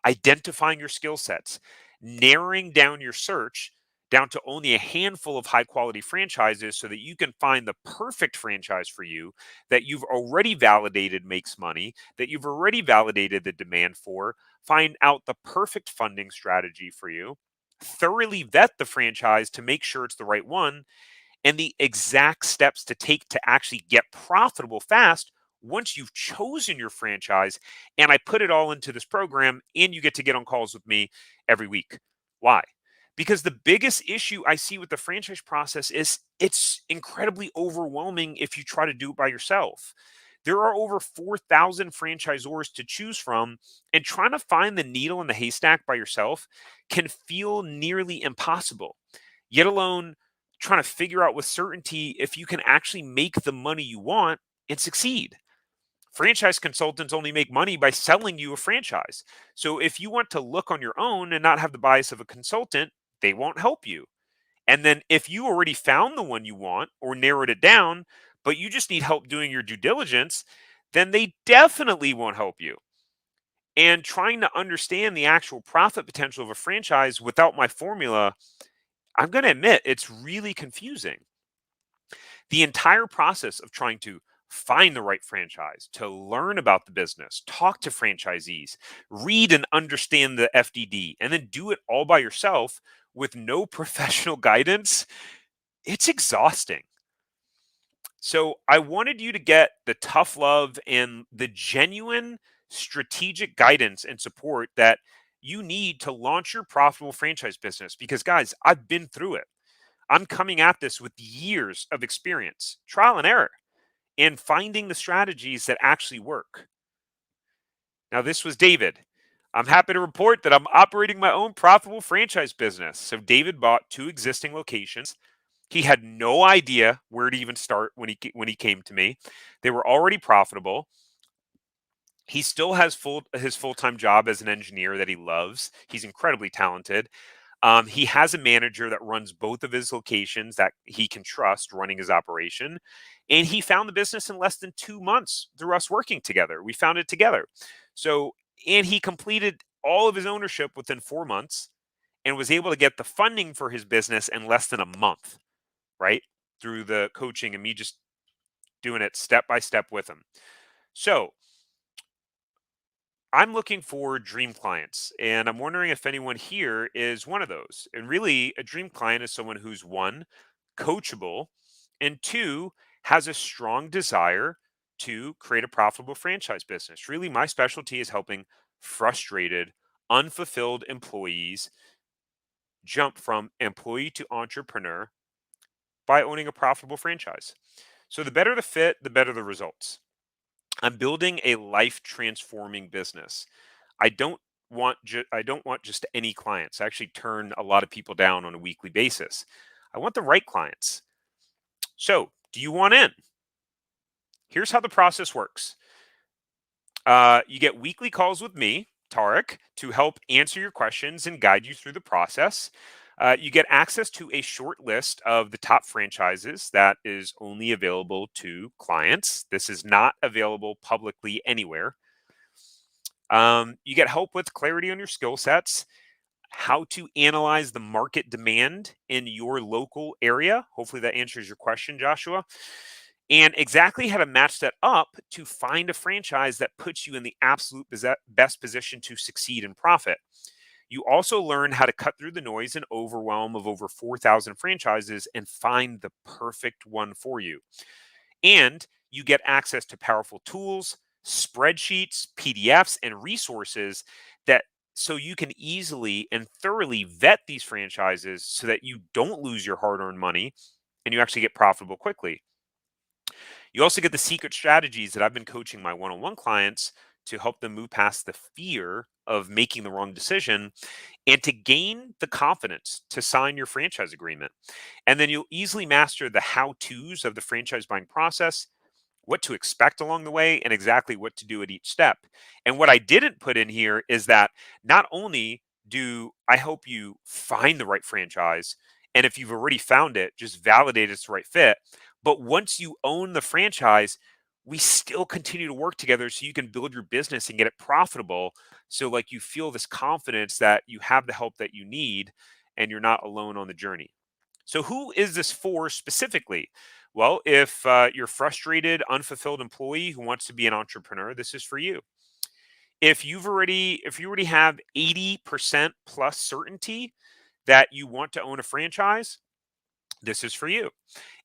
identifying your skill sets, narrowing down your search down to only a handful of high quality franchises so that you can find the perfect franchise for you that you've already validated makes money, that you've already validated the demand for, find out the perfect funding strategy for you, thoroughly vet the franchise to make sure it's the right one, and the exact steps to take to actually get profitable fast once you've chosen your franchise. And I put it all into this program, and you get to get on calls with me every week. Why? Because the biggest issue I see with the franchise process is it's incredibly overwhelming if you try to do it by yourself. There are over 4,000 franchisors to choose from, and trying to find the needle in the haystack by yourself can feel nearly impossible, yet alone trying to figure out with certainty if you can actually make the money you want and succeed. Franchise consultants only make money by selling you a franchise. So if you want to look on your own and not have the bias of a consultant, they won't help you. And then if you already found the one you want or narrowed it down, but you just need help doing your due diligence, then they definitely won't help you. And trying to understand the actual profit potential of a franchise without my formula, I'm going to admit it's really confusing. The entire process of trying to find the right franchise, to learn about the business, talk to franchisees, read and understand the FDD, and then do it all by yourself with no professional guidance, it's exhausting. So I wanted you to get the tough love and the genuine strategic guidance and support that you need to launch your profitable franchise business because, guys, I've been through it. I'm coming at this with years of experience, trial and error, and finding the strategies that actually work. Now, this was David. I'm happy to report that I'm operating my own profitable franchise business. So, David bought two existing locations. He had no idea where to even start when he came to me. They were already profitable. He still has his full-time job as an engineer that he loves. He's incredibly talented. He has a manager that runs both of his locations that he can trust running his operation. And he found the business in less than 2 months through us working together. We found it together. So, and he completed all of his ownership within 4 months and was able to get the funding for his business in less than a month, right? Through the coaching and me just doing it step by step with him. So, I'm looking for dream clients, and I'm wondering if anyone here is one of those. And really, a dream client is someone who's one, coachable, and two, has a strong desire to create a profitable franchise business. Really, my specialty is helping frustrated, unfulfilled employees jump from employee to entrepreneur by owning a profitable franchise. So, the better the fit, the better the results. I'm building a life transforming business. I don't want just any clients. I actually turn a lot of people down on a weekly basis. I want the right clients. So, do you want in? Here's how the process works. You get weekly calls with me, Tarek, to help answer your questions and guide you through the process. You get access to a short list of the top franchises that is only available to clients. This is not available publicly anywhere. You get help with clarity on your skill sets, how to analyze the market demand in your local area. Hopefully that answers your question, Joshua. And exactly how to match that up to find a franchise that puts you in the absolute best position to succeed and profit. You also learn how to cut through the noise and overwhelm of over 4,000 franchises and find the perfect one for you. And you get access to powerful tools, spreadsheets, PDFs, and resources that so you can easily and thoroughly vet these franchises so that you don't lose your hard earned money and you actually get profitable quickly. You also get the secret strategies that I've been coaching my one on one clients to help them move past the fear of making the wrong decision and to gain the confidence to sign your franchise agreement. And then you'll easily master the how to's of the franchise buying process, what to expect along the way, and exactly what to do at each step. And what I didn't put in here is that not only do I help you find the right franchise, and if you've already found it, just validate it's the right fit. But once you own the franchise, we still continue to work together so you can build your business and get it profitable. So, like, you feel this confidence that you have the help that you need and you're not alone on the journey. So, who is this for specifically? Well, if you're frustrated, unfulfilled employee who wants to be an entrepreneur, this is for you. If you already have 80% plus certainty that you want to own a franchise, this is for you.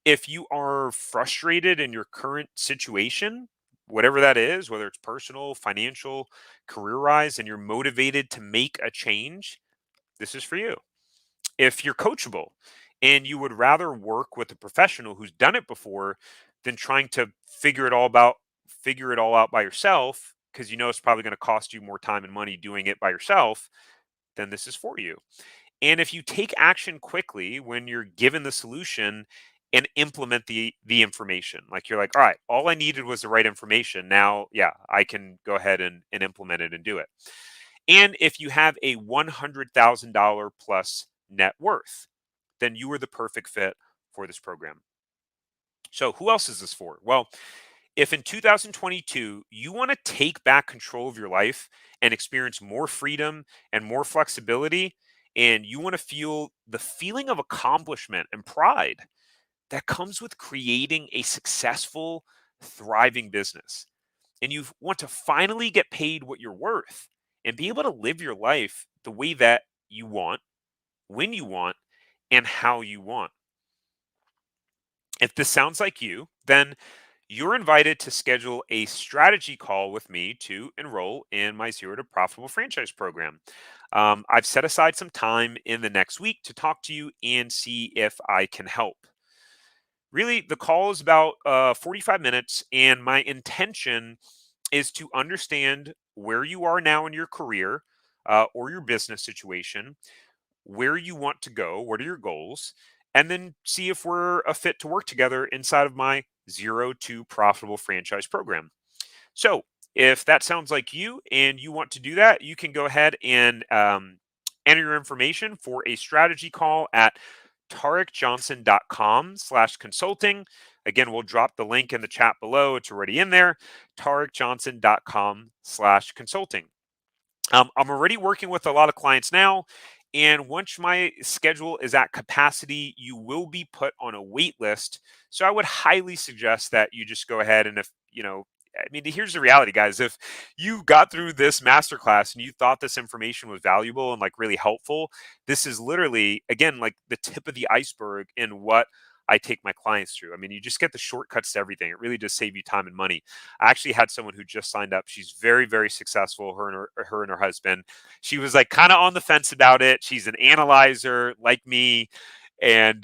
If you are frustrated in your current situation, whatever that is, whether it's personal, financial, career wise, and you're motivated to make a change, this is for you. If you're coachable and you would rather work with a professional who's done it before than trying to figure it all out by yourself because you know it's probably going to cost you more time and money doing it by yourself, then this is for you. And if you take action quickly when you're given the solution and implement the information, like you're like, all right, all I needed was the right information. Now, yeah, I can go ahead and implement it and do it. And if you have a $100,000 plus net worth, then you are the perfect fit for this program. So, who else is this for? Well, if in 2022 you want to take back control of your life and experience more freedom and more flexibility, and you want to feel the feeling of accomplishment and pride that comes with creating a successful, thriving business, and you want to finally get paid what you're worth and be able to live your life the way that you want, when you want, and how you want. If this sounds like you, then you're invited to schedule a strategy call with me to enroll in my Zero to Profitable Franchise program. I've set aside some time in the next week to talk to you and see if I can help. Really, the call is about 45 minutes, and my intention is to understand where you are now in your career or your business situation, where you want to go, what are your goals, and then see if we're a fit to work together inside of my Zero to Profitable Franchise program. So, if that sounds like you and you want to do that, you can go ahead and enter your information for a strategy call at tarikjohnson.com/consulting. Again, we'll drop the link in the chat below. It's already in there. tarikjohnson.com/consulting. I'm already working with a lot of clients now. And once my schedule is at capacity, you will be put on a wait list. So I would highly suggest that you just go ahead and if, I mean, here's the reality, guys. If you got through this masterclass and you thought this information was valuable and like really helpful, this is literally, again, like the tip of the iceberg in what I take my clients through. I mean, you just get the shortcuts to everything. It really does save you time and money. I actually had someone who just signed up. She's very, very successful. Her and her husband. She was like kind of on the fence about it. She's an analyzer like me, and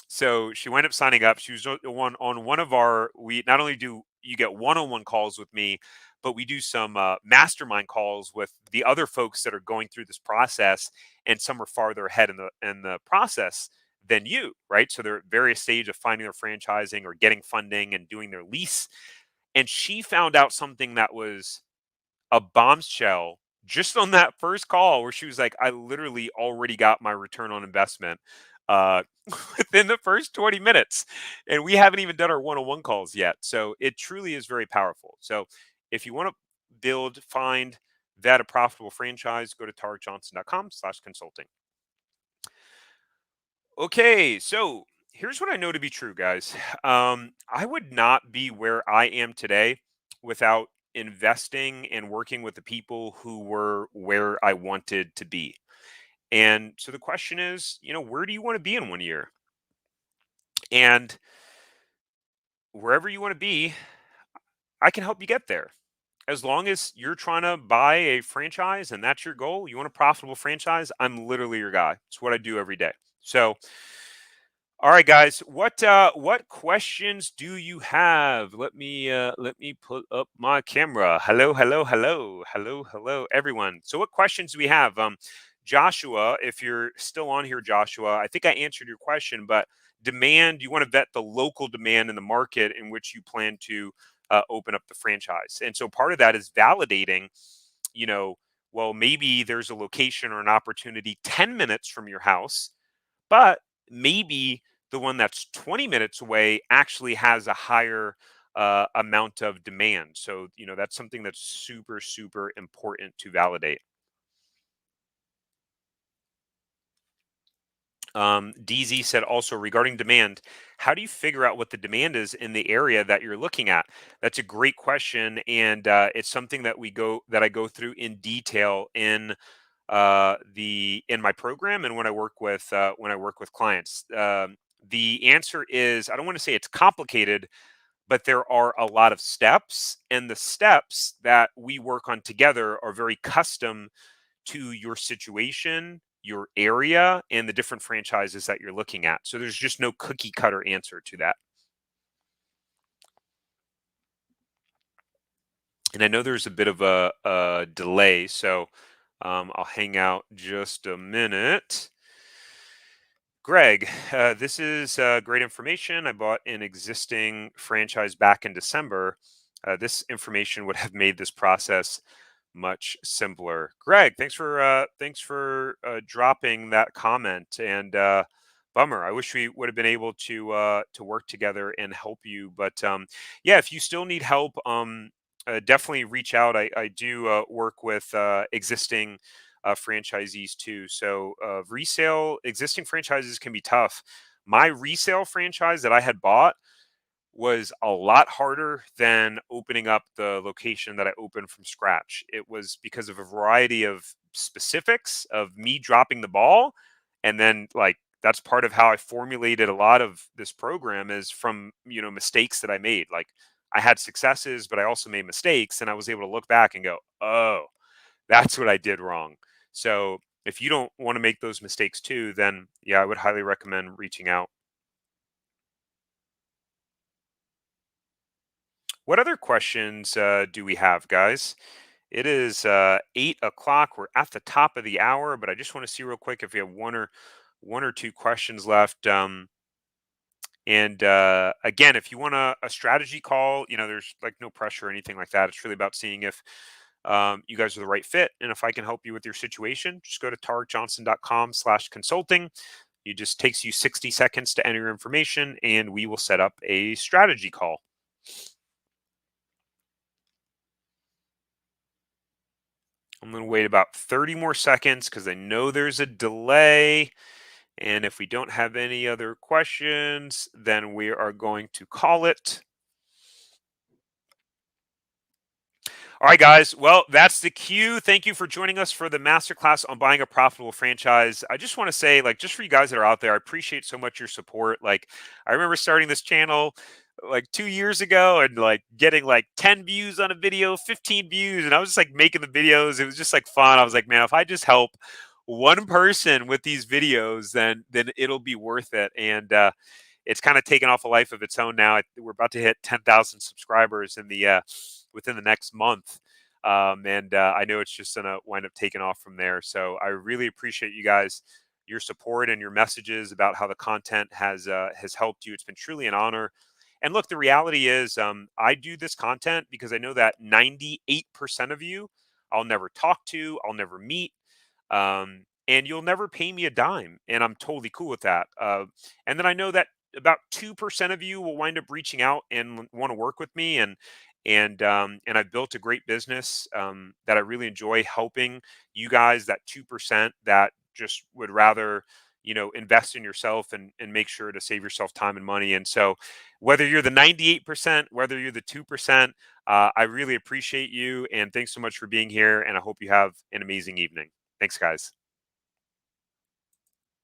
so she wound up signing up. She was on one of our. We not only do you get one-on-one calls with me, but we do some mastermind calls with the other folks that are going through this process, and some are farther ahead in the process than you, right? So they're at various stage of finding their franchising or getting funding and doing their lease. And she found out something that was a bombshell just on that first call where she was like, I literally already got my return on investment uh, within the first 20 minutes. And we haven't even done our one-on-one calls yet. So it truly is very powerful. So if you want to find that a profitable franchise, go to tarikjohnson.com/consulting. Okay, so here's what I know to be true, guys. I would not be where I am today without investing and working with the people who were where I wanted to be. And so the question is, where do you want to be in 1 year? And wherever you want to be, I can help you get there. As long as you're trying to buy a franchise and that's your goal, you want a profitable franchise, I'm literally your guy. It's what I do every day. So, all right, guys. What questions do you have? Let me put up my camera. Hello, hello, hello, hello, hello, everyone. So, what questions do we have? Joshua, if you're still on here, Joshua, I think I answered your question, but demand. You want to vet the local demand in the market in which you plan to open up the franchise, and so part of that is validating. You know, well, maybe there's a location or an opportunity 10 minutes from your house, but maybe the one that's 20 minutes away actually has a higher amount of demand. So, that's something that's super, super important to validate. DZ said also regarding demand, how do you figure out what the demand is in the area that you're looking at? That's a great question, and it's something that I go through in detail in my program and when I work with clients. The answer is I don't want to say it's complicated, but there are a lot of steps, and the steps that we work on together are very custom to your situation, your area, and the different franchises that you're looking at. So there's just no cookie cutter answer to that. And I know there's a bit of a delay, so I'll hang out just a minute. Greg, this is great information. I bought an existing franchise back in December. This information would have made this process much simpler. Greg, thanks for dropping that comment. And bummer, I wish we would have been able to work together and help you. But yeah, if you still need help, definitely reach out. I do work with existing franchisees too. So resale existing franchises can be tough. My resale franchise that I had bought was a lot harder than opening up the location that I opened from scratch. It was because of a variety of specifics of me dropping the ball. And then, like, that's part of how I formulated a lot of this program is from, mistakes that I made. Like, I had successes, but I also made mistakes. And I was able to look back and go, oh, that's what I did wrong. So if you don't want to make those mistakes too, then yeah, I would highly recommend reaching out. What other questions do we have, guys? It is 8 o'clock. We're at the top of the hour, but I just want to see real quick if we have one or two questions left. And again, if you want a strategy call, there's like no pressure or anything like that. It's really about seeing if you guys are the right fit, and if I can help you with your situation, just go to tarekjohnson.com/consulting. It just takes you 60 seconds to enter your information, and we will set up a strategy call. I'm going to wait about 30 more seconds because I know there's a delay. And if we don't have any other questions, then we are going to call it. All right, guys. Well, that's the cue. Thank you for joining us for the masterclass on buying a profitable franchise. I just want to say, like, just for you guys that are out there, I appreciate so much your support. Like, I remember starting this channel like 2 years ago and like getting like 10 views on a video, 15 views, and I was just like making the videos. It was just like fun. I was like, man, if I just help one person with these videos, then it'll be worth it. And it's kind of taken off a life of its own now. We're about to hit 10,000 subscribers in the within the next month. And I know it's just going to wind up taking off from there. So I really appreciate you guys, your support and your messages about how the content has helped you. It's been truly an honor. And look, the reality is, I do this content because I know that 98% of you I'll never talk to, I'll never meet, and you'll never pay me a dime, and I'm totally cool with that. And then I know that about 2% of you will wind up reaching out and want to work with me, and I've built a great business that I really enjoy helping you guys. That 2% that just would rather invest in yourself and make sure to save yourself time and money. And so, whether you're the 98%, whether you're the 2%, I really appreciate you, and thanks so much for being here. And I hope you have an amazing evening. Thanks, guys.